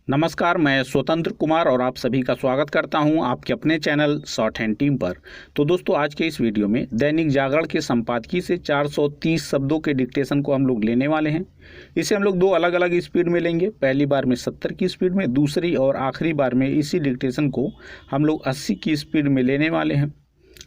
नमस्कार, मैं स्वतंत्र कुमार और आप सभी का स्वागत करता हूं आपके अपने चैनल शॉर्ट हैंड टीम पर। तो दोस्तों, आज के इस वीडियो में दैनिक जागरण के संपादकीय से 430 शब्दों के डिक्टेशन को हम लोग लेने वाले हैं। इसे हम लोग दो अलग अलग स्पीड में लेंगे। पहली बार में 70 की स्पीड में, दूसरी और आखिरी बार में इसी डिक्टेशन को हम लोग 80 की स्पीड में लेने वाले हैं।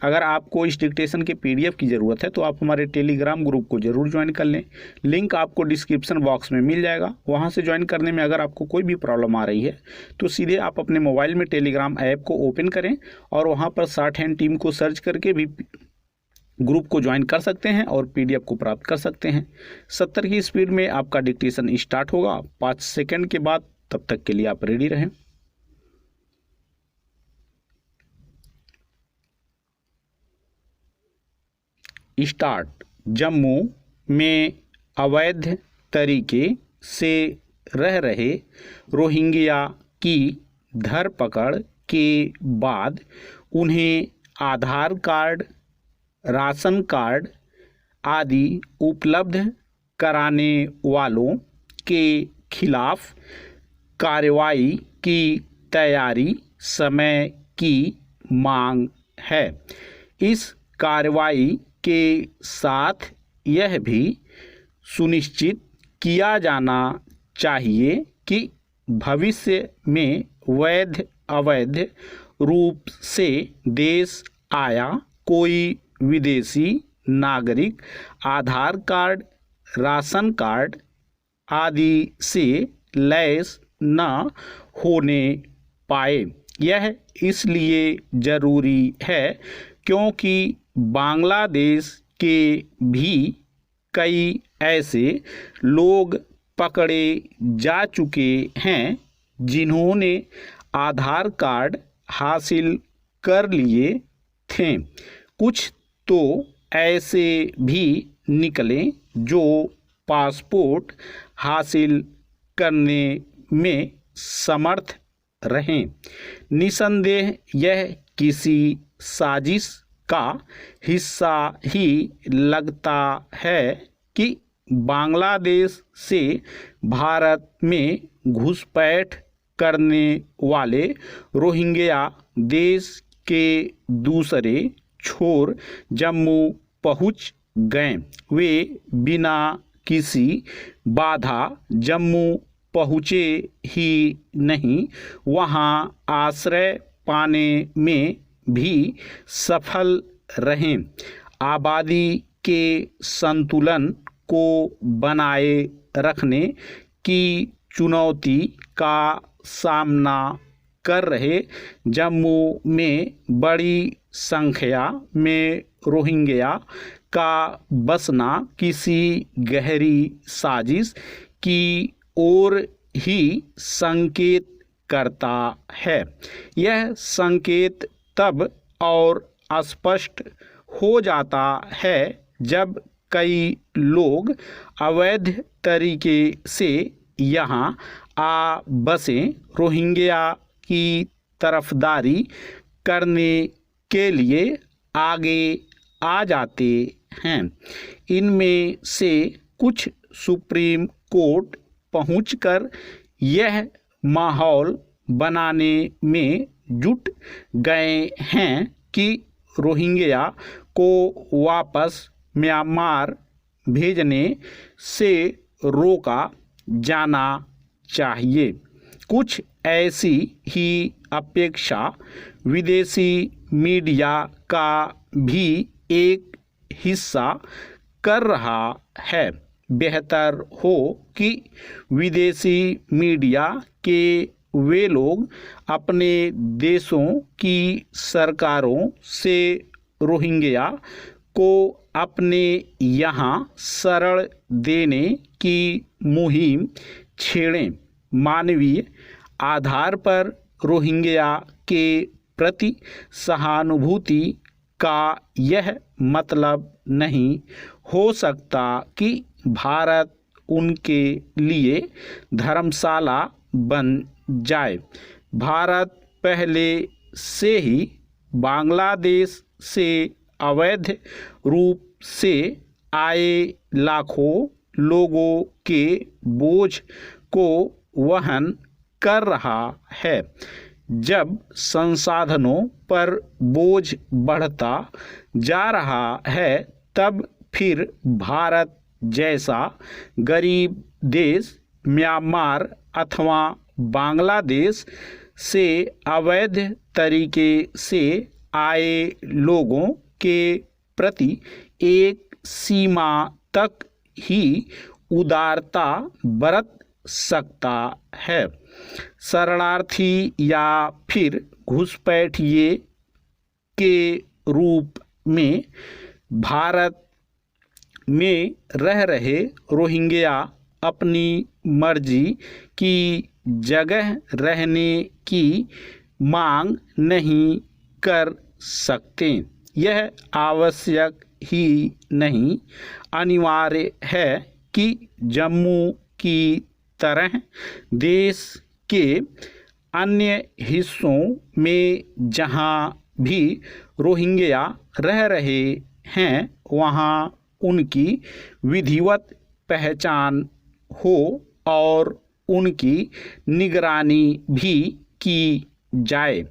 अगर आपको इस डिक्टेशन के पीडीएफ की ज़रूरत है तो आप हमारे टेलीग्राम ग्रुप को ज़रूर ज्वाइन कर लें। लिंक आपको डिस्क्रिप्शन बॉक्स में मिल जाएगा। वहां से ज्वाइन करने में अगर आपको कोई भी प्रॉब्लम आ रही है तो सीधे आप अपने मोबाइल में टेलीग्राम ऐप को ओपन करें और वहां पर शॉर्ट हैंड टीम को सर्च करके भी ग्रुप को ज्वाइन कर सकते हैं और पीडीएफ को प्राप्त कर सकते हैं। 70 की स्पीड में आपका डिक्टेशन स्टार्ट होगा 5 सेकेंड के बाद। तब तक के लिए आप रेडी रहें। स्टार्ट। जम्मू में अवैध तरीके से रह रहे रोहिंग्या की धरपकड़ के बाद उन्हें आधार कार्ड, राशन कार्ड आदि उपलब्ध कराने वालों के खिलाफ कार्रवाई की तैयारी समय की मांग है। इस कार्रवाई के साथ यह भी सुनिश्चित किया जाना चाहिए कि भविष्य में अवैध रूप से देश आया कोई विदेशी नागरिक आधार कार्ड, राशन कार्ड आदि से लैस न होने पाए। यह इसलिए जरूरी है क्योंकि बांग्लादेश के भी कई ऐसे लोग पकड़े जा चुके हैं जिन्होंने आधार कार्ड हासिल कर लिए थे। कुछ तो ऐसे भी निकले जो पासपोर्ट हासिल करने में समर्थ रहें। निसंदेह यह किसी साजिश का हिस्सा ही लगता है कि बांग्लादेश से भारत में घुसपैठ करने वाले रोहिंग्या देश के दूसरे छोर जम्मू पहुंच गए। वे बिना किसी बाधा जम्मू पहुँचे ही नहीं, वहां आश्रय पाने में भी सफल रहें। आबादी के संतुलन को बनाए रखने की चुनौती का सामना कर रहे जम्मू में बड़ी संख्या में रोहिंग्या का बसना किसी गहरी साजिश की ओर ही संकेत करता है। यह संकेत तब और स्पष्ट हो जाता है जब कई लोग अवैध तरीके से यहाँ आ बसे रोहिंग्या की तरफदारी करने के लिए आगे आ जाते हैं। इनमें से कुछ सुप्रीम कोर्ट पहुंचकर यह माहौल बनाने में जुट गए हैं कि रोहिंग्या को वापस म्यांमार भेजने से रोका जाना चाहिए। कुछ ऐसी ही अपेक्षा विदेशी मीडिया का भी एक हिस्सा कर रहा है। बेहतर हो कि विदेशी मीडिया के वे लोग अपने देशों की सरकारों से रोहिंग्या को अपने यहाँ शरण देने की मुहिम छेड़ें। मानवीय आधार पर रोहिंग्या के प्रति सहानुभूति का यह मतलब नहीं हो सकता कि भारत उनके लिए धर्मशाला बन जाए। भारत पहले से ही बांग्लादेश से अवैध रूप से आए लाखों लोगों के बोझ को वहन कर रहा है। जब संसाधनों पर बोझ बढ़ता जा रहा है तब फिर भारत जैसा गरीब देश म्यांमार अथवा बांग्लादेश से अवैध तरीके से आए लोगों के प्रति एक सीमा तक ही उदारता बरत सकता है। शरणार्थी या फिर घुसपैठिए के रूप में भारत में रह रहे रोहिंग्या अपनी मर्जी की जगह रहने की मांग नहीं कर सकते। यह आवश्यक ही नहीं, अनिवार्य है कि जम्मू की तरह देश के अन्य हिस्सों में जहां भी रोहिंग्या रह रहे हैं वहां उनकी विधिवत पहचान हो और उनकी निगरानी भी की जाए।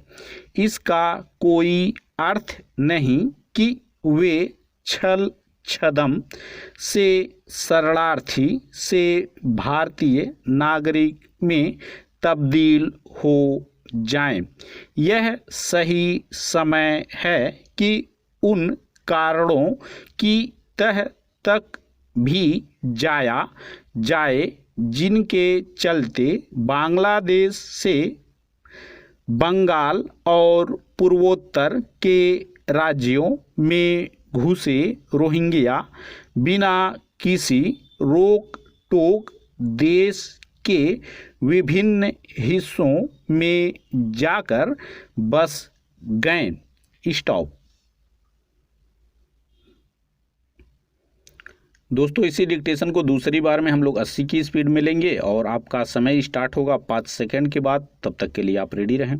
इसका कोई अर्थ नहीं कि वे छल छदम से शरणार्थी से भारतीय नागरिक में तब्दील हो जाएं। यह सही समय है कि उन कारणों की तह तक भी जाया जाए जिनके चलते बांग्लादेश से बंगाल और पूर्वोत्तर के राज्यों में घुसे रोहिंग्या बिना किसी रोक टोक देश के विभिन्न हिस्सों में जाकर बस गए। स्टॉप। दोस्तों इसी डिक्टेशन को दूसरी बार में हम लोग 80 की स्पीड में लेंगे और आपका समय स्टार्ट होगा 5 सेकंड के बाद। तब तक के लिए आप रेडी रहें।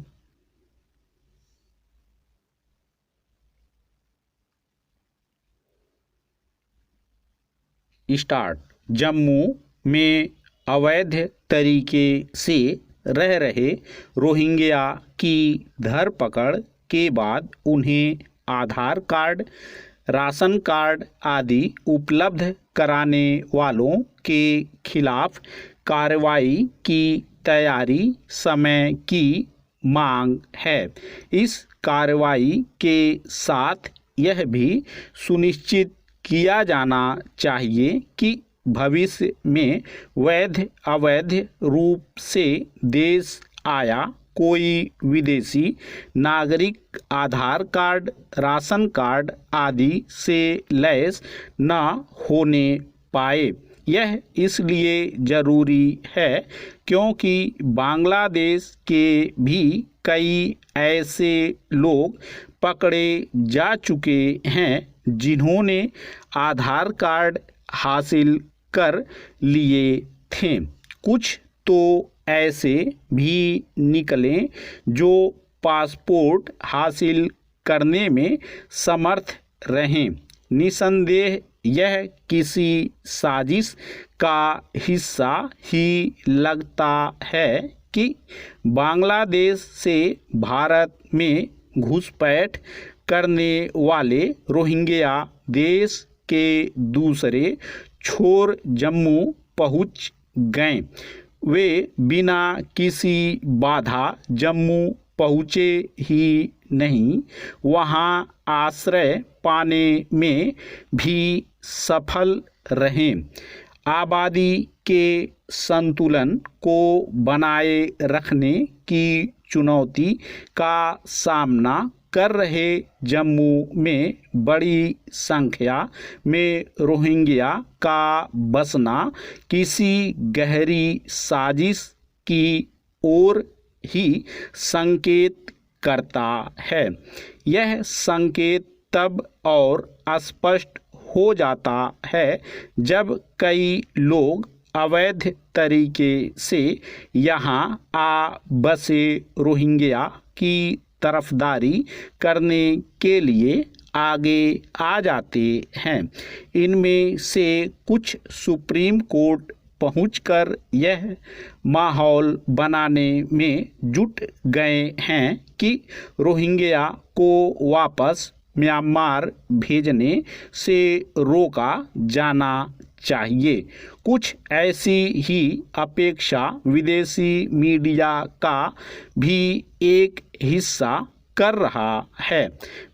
स्टार्ट। जम्मू में अवैध तरीके से रह रहे रोहिंग्या की धरपकड़ के बाद उन्हें आधार कार्ड, राशन कार्ड आदि उपलब्ध कराने वालों के खिलाफ कार्रवाई की तैयारी समय की मांग है। इस कार्रवाई के साथ यह भी सुनिश्चित किया जाना चाहिए कि भविष्य में वैध अवैध रूप से देश आया कोई विदेशी नागरिक आधार कार्ड, राशन कार्ड आदि से लैस न होने पाए। यह इसलिए ज़रूरी है क्योंकि बांग्लादेश के भी कई ऐसे लोग पकड़े जा चुके हैं जिन्होंने आधार कार्ड हासिल कर लिए थे। कुछ तो ऐसे भी निकले जो पासपोर्ट हासिल करने में समर्थ रहें। निसंदेह यह किसी साजिश का हिस्सा ही लगता है कि बांग्लादेश से भारत में घुसपैठ करने वाले रोहिंग्या देश के दूसरे छोर जम्मू पहुंच गए। वे बिना किसी बाधा जम्मू पहुँचे ही नहीं, वहाँ आश्रय पाने में भी सफल रहे। आबादी के संतुलन को बनाए रखने की चुनौती का सामना कर रहे जम्मू में बड़ी संख्या में रोहिंग्या का बसना किसी गहरी साजिश की ओर ही संकेत करता है। यह संकेत तब और स्पष्ट हो जाता है जब कई लोग अवैध तरीके से यहाँ आ बसे रोहिंग्या की तरफदारी करने के लिए आगे आ जाते हैं। इनमें से कुछ सुप्रीम कोर्ट पहुंचकर यह माहौल बनाने में जुट गए हैं कि रोहिंग्या को वापस म्यांमार भेजने से रोका जाना चाहिए। कुछ ऐसी ही अपेक्षा विदेशी मीडिया का भी एक हिस्सा कर रहा है।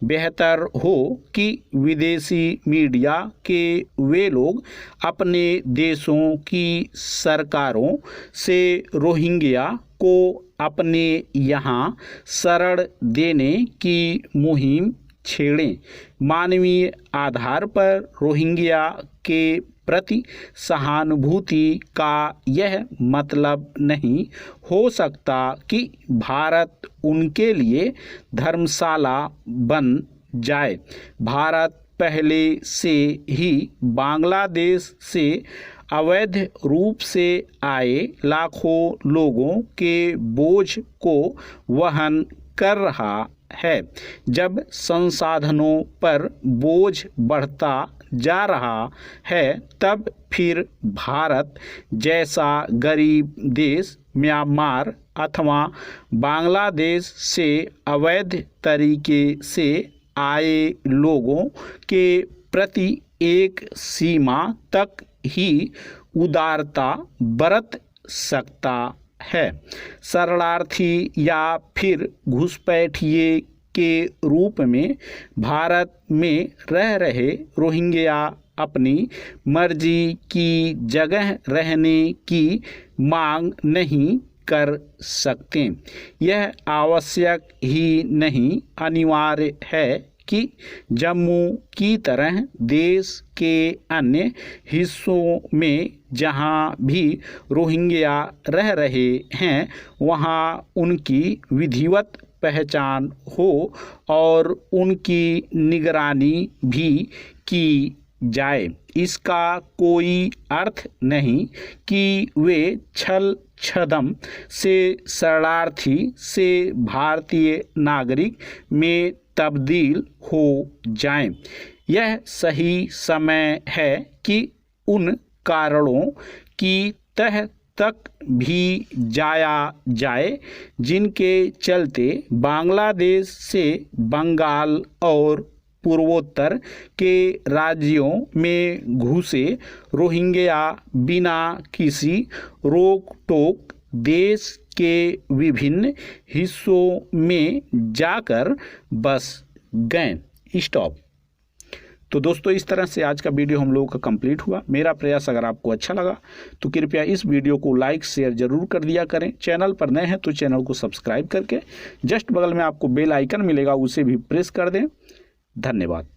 बेहतर हो कि विदेशी मीडिया के वे लोग अपने देशों की सरकारों से रोहिंग्या को अपने यहाँ शरण देने की मुहिम छेड़ें। मानवीय आधार पर रोहिंग्या के प्रति सहानुभूति का यह मतलब नहीं हो सकता कि भारत उनके लिए धर्मशाला बन जाए। भारत पहले से ही बांग्लादेश से अवैध रूप से आए लाखों लोगों के बोझ को वहन कर रहा है। जब संसाधनों पर बोझ बढ़ता जा रहा है तब फिर भारत जैसा गरीब देश म्यांमार अथवा बांग्लादेश से अवैध तरीके से आए लोगों के प्रति एक सीमा तक ही उदारता बरत सकता है। शरणार्थी या फिर घुसपैठिए के रूप में भारत में रह रहे रोहिंग्या अपनी मर्जी की जगह रहने की मांग नहीं कर सकते। यह आवश्यक ही नहीं अनिवार्य है कि जम्मू की तरह देश के अन्य हिस्सों में जहां भी रोहिंग्या रह रहे हैं वहां उनकी विधिवत पहचान हो और उनकी निगरानी भी की जाए। इसका कोई अर्थ नहीं कि वे छल छदम से शरणार्थी से भारतीय नागरिक में तब्दील हो जाएं। यह सही समय है कि उन कारणों की तह तक भी जाया जाए जिनके चलते बांग्लादेश से बंगाल और पूर्वोत्तर के राज्यों में घुसे रोहिंग्या बिना किसी रोक टोक देश के विभिन्न हिस्सों में जाकर बस गए। स्टॉप। तो दोस्तों इस तरह से आज का वीडियो हम लोगों का कंप्लीट हुआ। मेरा प्रयास अगर आपको अच्छा लगा तो कृपया इस वीडियो को लाइक शेयर जरूर कर दिया करें। चैनल पर नए हैं तो चैनल को सब्सक्राइब करके जस्ट बगल में आपको बेल आइकन मिलेगा उसे भी प्रेस कर दें। धन्यवाद।